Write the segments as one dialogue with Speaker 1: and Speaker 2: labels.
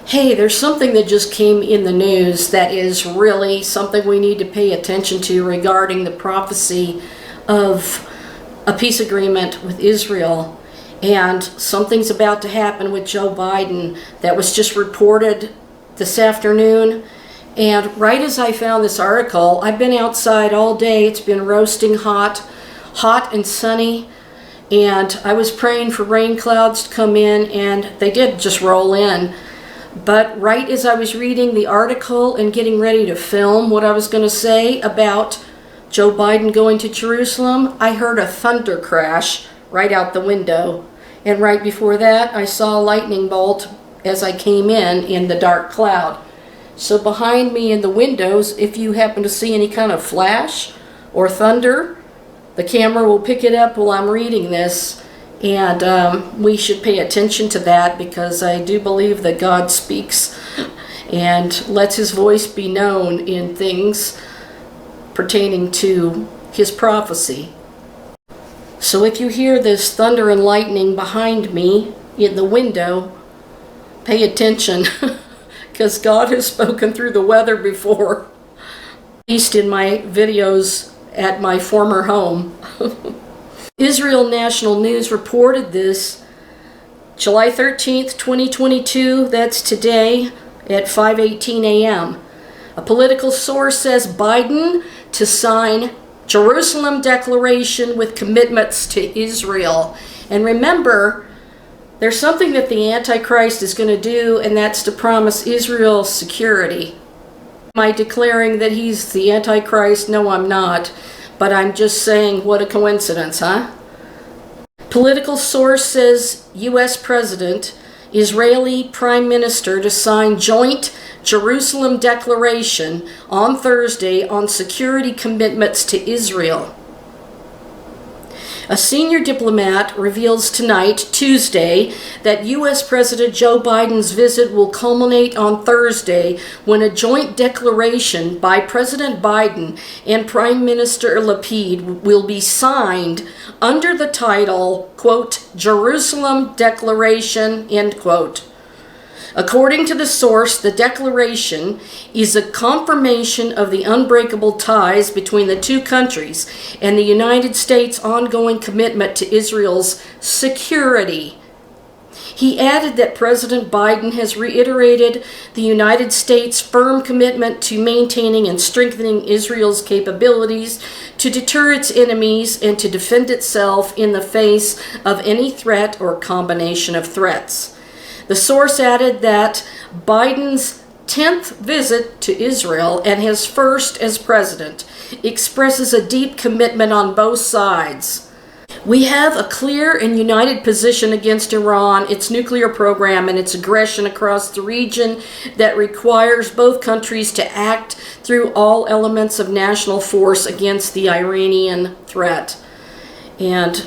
Speaker 1: Hey, there's something that just came in the news that is really something we need to pay attention to regarding the prophecy of a peace agreement with Israel. And something's about to happen with Joe Biden that was just reported this afternoon. And right as I found this article, I've been outside all day. It's been roasting hot and sunny. And I was praying for rain clouds to come in, and they did just roll in. But right as I was reading the article and getting ready to film what I was going to say about Joe Biden going to Jerusalem, I heard a thunder crash right out the window. And right before that, I saw a lightning bolt as I came in the dark cloud. So behind me in the windows, if you happen to see any kind of flash or thunder, the camera will pick it up while I'm reading this. And we should pay attention to that, because I do believe that God speaks and lets his voice be known in things pertaining to his prophecy. So if you hear this thunder and lightning behind me in the window, pay attention, because God has spoken through the weather before, at least in my videos at my former home. Israel National News reported this July 13th, 2022, that's today at 5:18 a.m. A political source says Biden to sign Jerusalem Declaration with commitments to Israel. And remember, there's something that the Antichrist is going to do, and that's to promise Israel security. Am I declaring that he's the Antichrist? No, I'm not. But I'm just saying, what a coincidence, huh? Political source says U.S. President, Israeli Prime Minister to sign joint Jerusalem Declaration on Thursday on security commitments to Israel. A senior diplomat reveals tonight, Tuesday, that U.S. President Joe Biden's visit will culminate on Thursday when a joint declaration by President Biden and Prime Minister Lapid will be signed under the title, quote, Jerusalem Declaration, end quote. According to the source, the declaration is a confirmation of the unbreakable ties between the two countries and the United States' ongoing commitment to Israel's security. He added that President Biden has reiterated the United States' firm commitment to maintaining and strengthening Israel's capabilities to deter its enemies and to defend itself in the face of any threat or combination of threats. The source added that Biden's 10th visit to Israel and his first as president expresses a deep commitment on both sides. We have a clear and united position against Iran, its nuclear program, and its aggression across the region that requires both countries to act through all elements of national force against the Iranian threat. And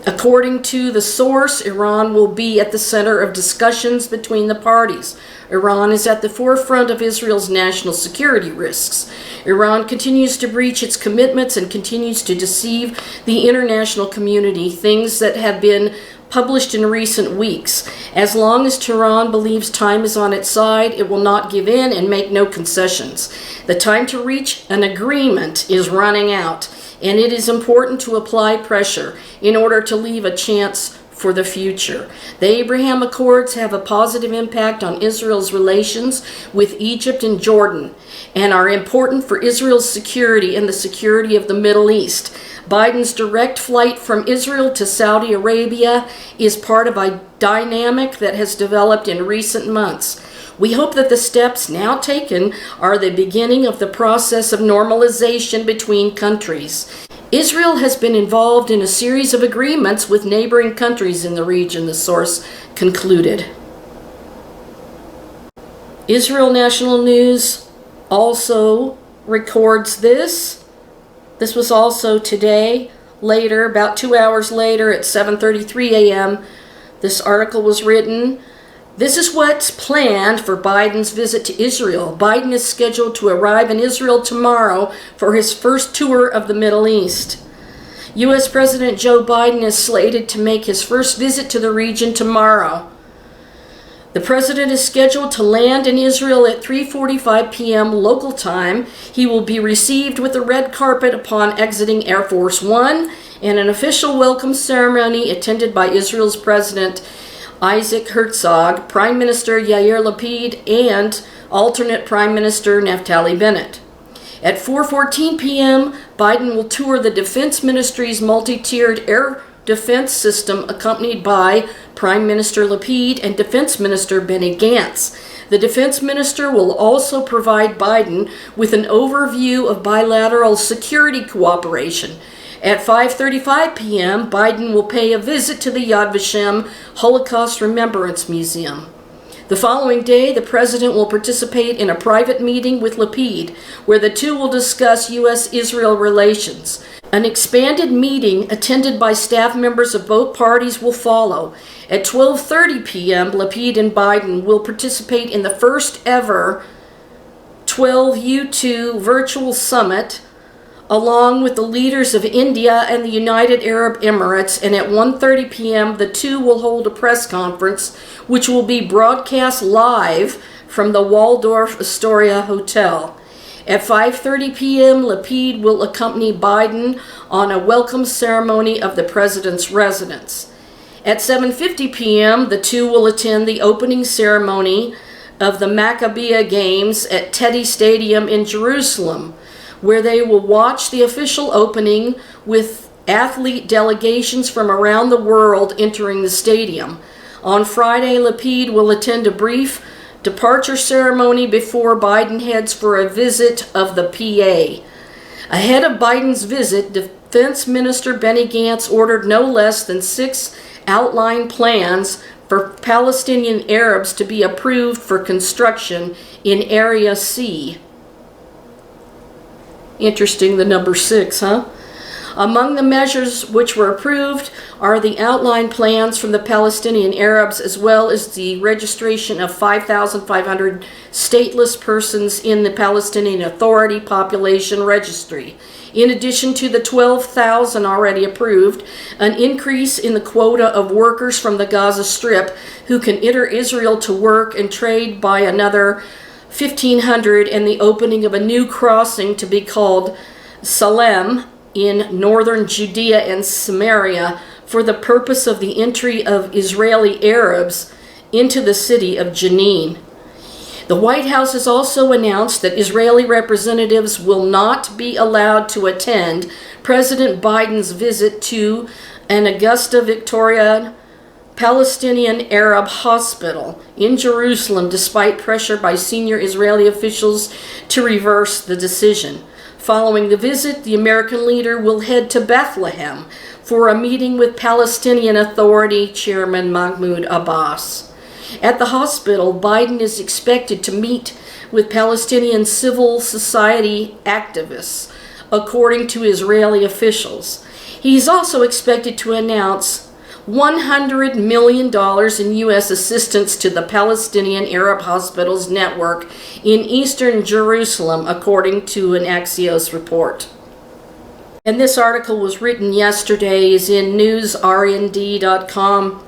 Speaker 1: according to the source, Iran will be at the center of discussions between the parties. Iran is at the forefront of Israel's national security risks. Iran continues to breach its commitments and continues to deceive the international community, things that have been published in recent weeks. As long as Tehran believes time is on its side, it will not give in and make no concessions. The time to reach an agreement is running out, and it is important to apply pressure in order to leave a chance for the future. The Abraham Accords have a positive impact on Israel's relations with Egypt and Jordan and are important for Israel's security and the security of the Middle East. Biden's direct flight from Israel to Saudi Arabia is part of a dynamic that has developed in recent months. We hope that the steps now taken are the beginning of the process of normalization between countries. Israel has been involved in a series of agreements with neighboring countries in the region, the source concluded. Israel National News also records this. This was also today, later, about 2 hours later at 7:33 a.m. This article was written. This is what's planned for Biden's visit to Israel. Biden is scheduled to arrive in Israel tomorrow for his first tour of the Middle East. U.S. President Joe Biden is slated to make his first visit to the region tomorrow. The president is scheduled to land in Israel at 3:45 p.m. local time. He will be received with a red carpet upon exiting Air Force One and an official welcome ceremony attended by Israel's President Isaac Herzog, Prime Minister Yair Lapid, and alternate Prime Minister Naftali Bennett. At 4:14 p.m., Biden will tour the Defense Ministry's multi-tiered air defense system accompanied by Prime Minister Lapid and Defense Minister Benny Gantz. The Defense Minister will also provide Biden with an overview of bilateral security cooperation. At 5:35 p.m., Biden will pay a visit to the Yad Vashem Holocaust Remembrance Museum. The following day, the president will participate in a private meeting with Lapid, where the two will discuss U.S.-Israel relations. An expanded meeting attended by staff members of both parties will follow. At 12:30 p.m., Lapid and Biden will participate in the first ever 12U2 virtual summit, along with the leaders of India and the United Arab Emirates, and at 1:30 p.m. the two will hold a press conference which will be broadcast live from the Waldorf Astoria Hotel. At 5:30 p.m. Lapid will accompany Biden on a welcome ceremony of the president's residence. At 7:50 p.m. the two will attend the opening ceremony of the Maccabiah Games at Teddy Stadium in Jerusalem, where they will watch the official opening with athlete delegations from around the world entering the stadium. On Friday, Lapid will attend a brief departure ceremony before Biden heads for a visit of the PA. Ahead of Biden's visit, Defense Minister Benny Gantz ordered no less than 6 outline plans for Palestinian Arabs to be approved for construction in Area C. Interesting, the number 6, huh? Among the measures which were approved are the outline plans from the Palestinian Arabs, as well as the registration of 5,500 stateless persons in the Palestinian Authority Population Registry. In addition to the 12,000 already approved, an increase in the quota of workers from the Gaza Strip who can enter Israel to work and trade by another 1,500, and the opening of a new crossing to be called Salem in northern Judea and Samaria for the purpose of the entry of Israeli Arabs into the city of Jenin. The White House has also announced that Israeli representatives will not be allowed to attend President Biden's visit to an Augusta Victoria Palestinian Arab hospital in Jerusalem, despite pressure by senior Israeli officials to reverse the decision. Following the visit, the American leader will head to Bethlehem for a meeting with Palestinian Authority Chairman Mahmoud Abbas. At the hospital, Biden is expected to meet with Palestinian civil society activists, according to Israeli officials. He's also expected to announce $100 million in U.S. assistance to the Palestinian Arab Hospitals Network in eastern Jerusalem, according to an Axios report. And this article was written yesterday, is in newsrnd.com.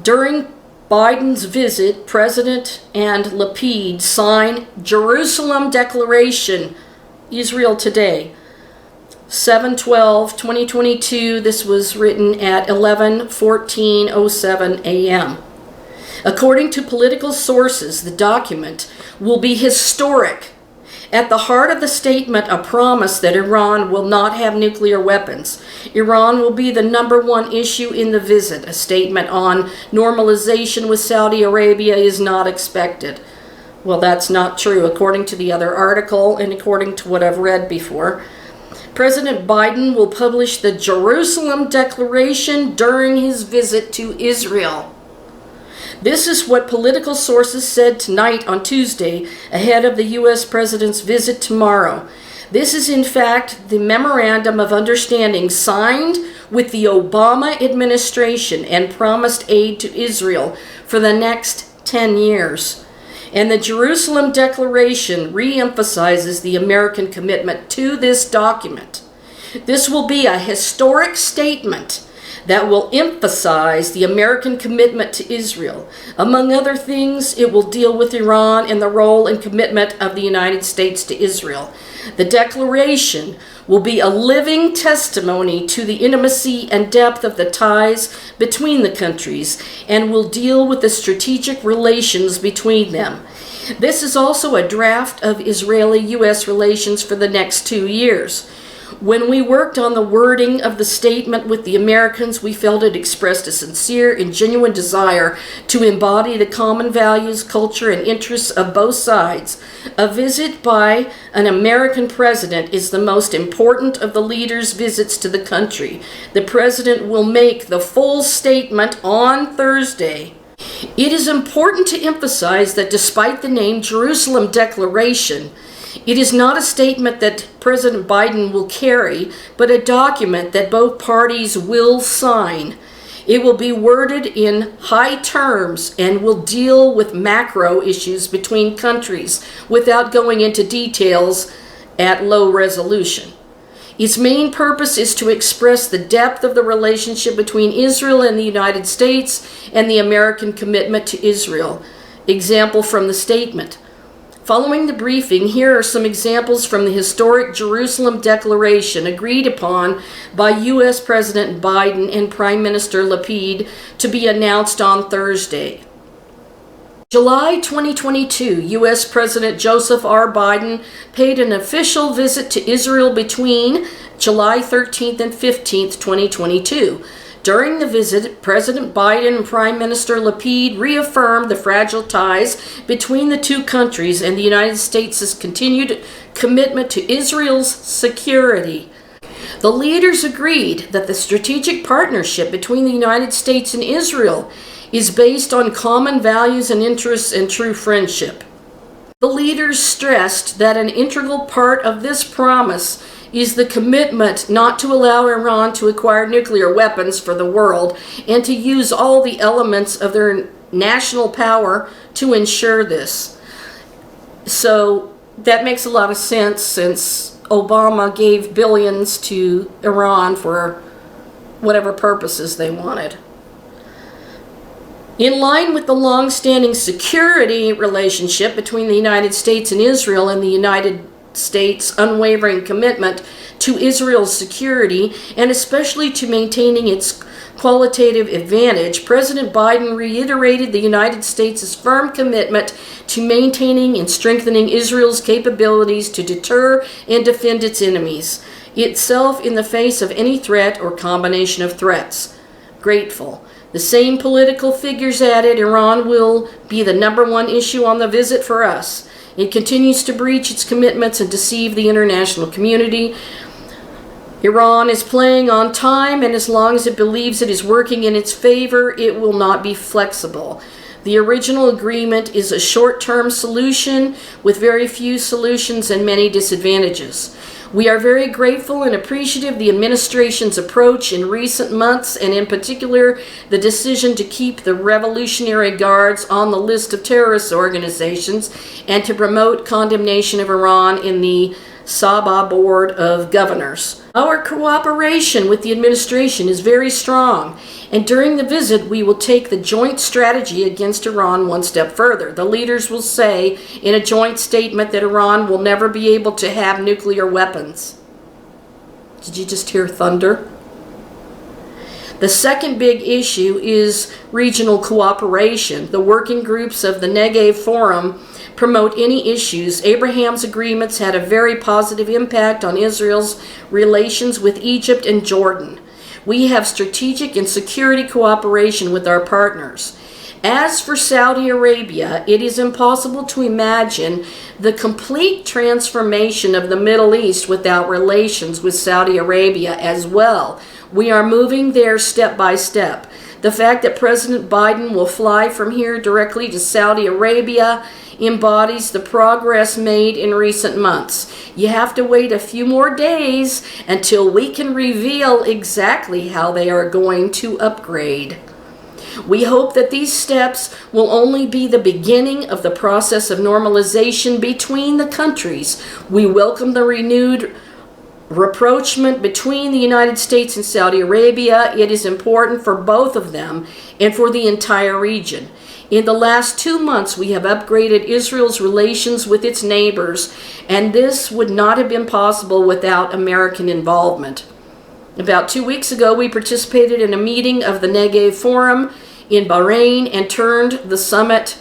Speaker 1: During Biden's visit, President and Lapid sign Jerusalem Declaration, Israel Today. 7/12/2022, this was written at 11:14:07 a.m. According to political sources, the document will be historic. At the heart of the statement, a promise that Iran will not have nuclear weapons. Iran will be the number one issue in the visit. A statement on normalization with Saudi Arabia is not expected. Well, that's not true, according to the other article and according to what I've read before. President Biden will publish the Jerusalem Declaration during his visit to Israel. This is what political sources said tonight on Tuesday, ahead of the U.S. president's visit tomorrow. This is in fact the memorandum of understanding signed with the Obama administration and promised aid to Israel for the next 10 years. And the Jerusalem Declaration re-emphasizes the American commitment to this document. This will be a historic statement that will emphasize the American commitment to Israel. Among other things, it will deal with Iran and the role and commitment of the United States to Israel. The declaration will be a living testimony to the intimacy and depth of the ties between the countries and will deal with the strategic relations between them. This is also a draft of Israeli-U.S. relations for the next 2 years. When we worked on the wording of the statement with the Americans, we felt it expressed a sincere and genuine desire to embody the common values, culture, and interests of both sides. A visit by an American president is the most important of the leaders' visits to the country. The president will make the full statement on Thursday. It is important to emphasize that despite the name Jerusalem Declaration, it is not a statement that President Biden will carry, but a document that both parties will sign. It will be worded in high terms and will deal with macro issues between countries without going into details at low resolution. Its main purpose is to express the depth of the relationship between Israel and the United States and the American commitment to Israel. Example from the statement. Following the briefing, here are some examples from the historic Jerusalem Declaration agreed upon by U.S. President Biden and Prime Minister Lapid to be announced on Thursday. July 2022, U.S. President Joseph R. Biden paid an official visit to Israel between July 13th and 15th, 2022. During the visit, President Biden and Prime Minister Lapid reaffirmed the fragile ties between the two countries and the United States' continued commitment to Israel's security. The leaders agreed that the strategic partnership between the United States and Israel is based on common values and interests and true friendship. The leaders stressed that an integral part of this promise is the commitment not to allow Iran to acquire nuclear weapons for the world and to use all the elements of their national power to ensure this. So that makes a lot of sense since Obama gave billions to Iran for whatever purposes they wanted. In line with the long-standing security relationship between the United States and Israel and the United States' unwavering commitment to Israel's security and especially to maintaining its qualitative advantage, President Biden reiterated the United States' firm commitment to maintaining and strengthening Israel's capabilities to deter and defend its enemies, itself in the face of any threat or combination of threats. Grateful. The same political figures added, Iran will be the #1 issue on the visit for us. It continues to breach its commitments and deceive the international community. Iran is playing on time, and as long as it believes it is working in its favor, it will not be flexible. The original agreement is a short-term solution with very few solutions and many disadvantages. We are very grateful and appreciative of the administration's approach in recent months, and in particular, the decision to keep the Revolutionary Guards on the list of terrorist organizations and to promote condemnation of Iran in the Sabah Board of Governors. Our cooperation with the administration is very strong, and during the visit we will take the joint strategy against Iran one step further. The leaders will say in a joint statement that Iran will never be able to have nuclear weapons. Did you just hear thunder? The second big issue is regional cooperation. The working groups of the Negev Forum promote any issues. Abraham's agreements had a very positive impact on Israel's relations with Egypt and Jordan. We have strategic and security cooperation with our partners. As for Saudi Arabia, it is impossible to imagine the complete transformation of the Middle East without relations with Saudi Arabia as well. We are moving there step by step. The fact that President Biden will fly from here directly to Saudi Arabia embodies the progress made in recent months. You have to wait a few more days until we can reveal exactly how they are going to upgrade. We hope that these steps will only be the beginning of the process of normalization between the countries. We welcome the renewed rapprochement between the United States and Saudi Arabia. It is important for both of them and for the entire region. In the last 2 months, we have upgraded Israel's relations with its neighbors, and this would not have been possible without American involvement. About 2 weeks ago, we participated in a meeting of the Negev Forum in Bahrain and turned the summit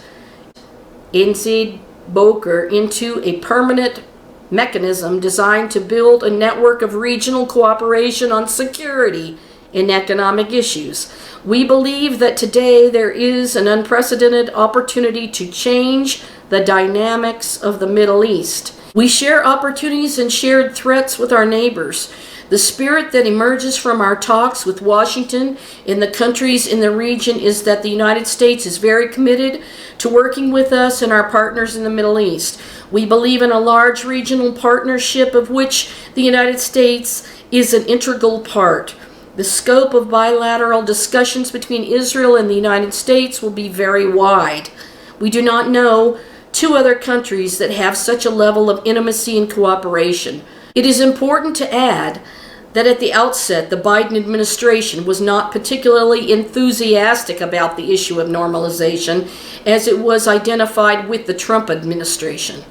Speaker 1: in Zid Boker into a permanent mechanism designed to build a network of regional cooperation on security and economic issues. We believe that today there is an unprecedented opportunity to change the dynamics of the Middle East. We share opportunities and shared threats with our neighbors. The spirit that emerges from our talks with Washington and the countries in the region is that the United States is very committed to working with us and our partners in the Middle East. We believe in a large regional partnership of which the United States is an integral part. The scope of bilateral discussions between Israel and the United States will be very wide. We do not know two other countries that have such a level of intimacy and cooperation. It is important to add that at the outset, the Biden administration was not particularly enthusiastic about the issue of normalization as it was identified with the Trump administration.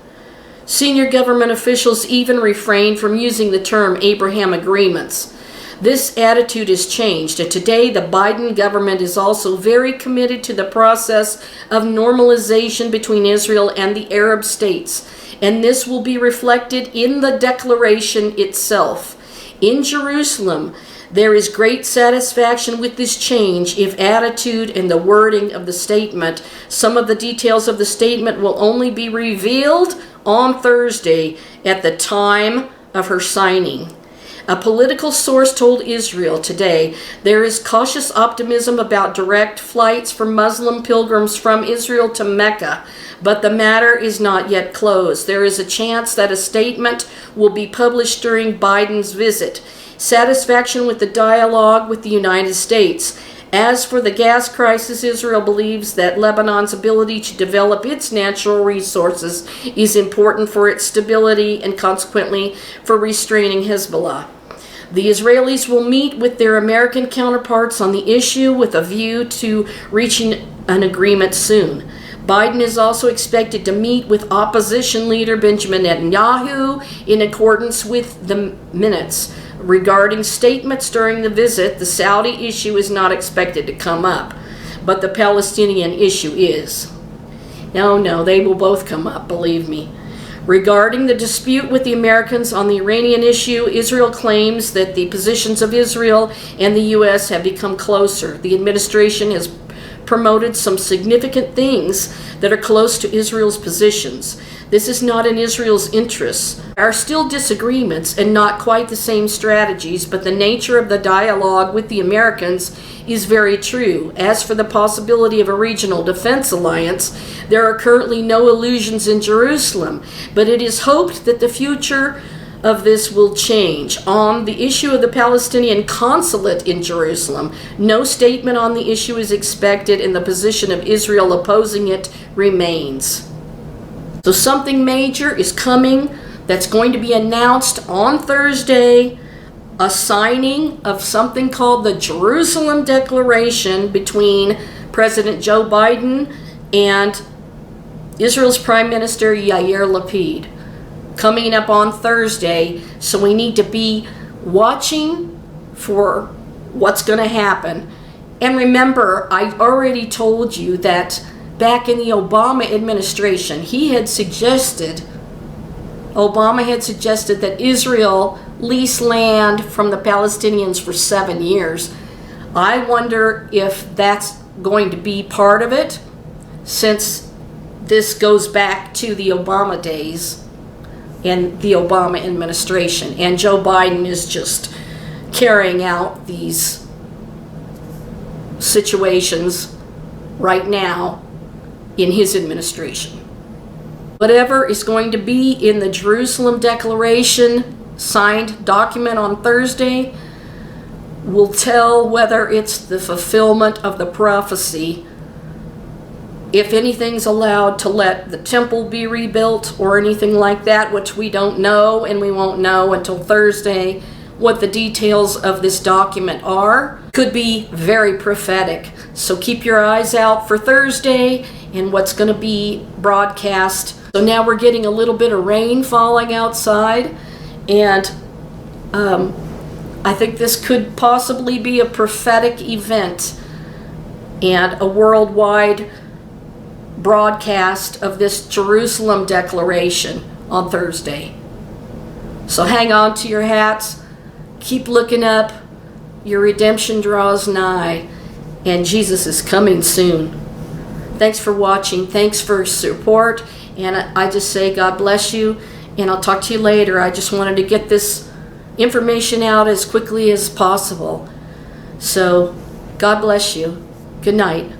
Speaker 1: Senior government officials even refrained from using the term Abraham agreements. This attitude has changed, and today the Biden government is also very committed to the process of normalization between Israel and the Arab states, and this will be reflected in the declaration itself. In Jerusalem, there is great satisfaction with this change of attitude and the wording of the statement. Some of the details of the statement will only be revealed on Thursday at the time of her signing. A political source told Israel today there is cautious optimism about direct flights for Muslim pilgrims from Israel to Mecca, but the matter is not yet closed. There is a chance that a statement will be published during Biden's visit. Satisfaction with the dialogue with the United States. As for the gas crisis, Israel believes that Lebanon's ability to develop its natural resources is important for its stability and consequently for restraining Hezbollah. The Israelis will meet with their American counterparts on the issue with a view to reaching an agreement soon. Biden is also expected to meet with opposition leader Benjamin Netanyahu in accordance with the minutes. Regarding statements during the visit, the Saudi issue is not expected to come up, but the Palestinian issue is. No, they will both come up, believe me. Regarding the dispute with the Americans on the Iranian issue, Israel claims that the positions of Israel and the U.S. have become closer. The administration has promoted some significant things that are close to Israel's positions. This is not in Israel's interests. There are still disagreements and not quite the same strategies, but the nature of the dialogue with the Americans is very true. As for the possibility of a regional defense alliance, there are currently no illusions in Jerusalem, but it is hoped that the future of this will change. On the issue of the Palestinian consulate in Jerusalem, no statement on the issue is expected, and the position of Israel opposing it remains. So something major is coming that's going to be announced on Thursday, a signing of something called the Jerusalem Declaration between President Joe Biden and Israel's Prime Minister Yair Lapid, coming up on Thursday. So we need to be watching for what's going to happen. And remember, I already told you that back in the Obama administration, Obama had suggested that Israel lease land from the Palestinians for 7 years. I wonder if that's going to be part of it, since this goes back to the Obama days and the Obama administration, and Joe Biden is just carrying out these situations right now in his administration. Whatever is going to be in the Jerusalem Declaration signed document on Thursday will tell whether it's the fulfillment of the prophecy if anything's allowed to let the temple be rebuilt or anything like that, which we don't know, and we won't know until Thursday what the details of this document are, could be very prophetic. So keep your eyes out for Thursday and what's going to be broadcast. So now we're getting a little bit of rain falling outside, and I think this could possibly be a prophetic event and a worldwide broadcast of this Jerusalem declaration on Thursday. So hang on to your hats, keep looking up, your redemption draws nigh, and Jesus is coming soon. Thanks for watching, thanks for support, and I just say God bless you, and I'll talk to you later. I just wanted to get this information out as quickly as possible. So God bless you. Good night.